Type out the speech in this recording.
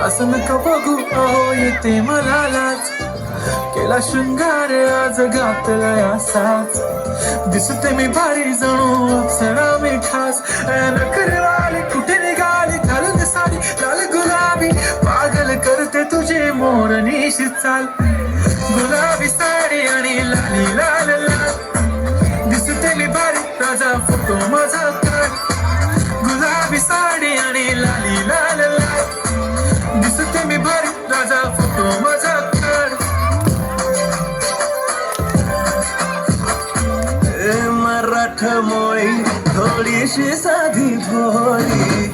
असं नका बघू अहो येते मला लाज. केला शृंगार आज घातलाय असाच. दिसते मी भारी जणू अप्सरा मी खास. नखरेवाली कुठे निघाली घालून साडी लाल गुलाबी. पागल करते तुझे मोरनीशी चाल. गुलाबी साडी आणि लाली लाल लाल. दिसते मी भारी राजा फोटो माझा काढ. गुलाबी साडी आणि लाली लाल लाल. दिसते मी भारी राजा फोटो माझा काढ. मराठमोळी थोडीशी साधी भोळी.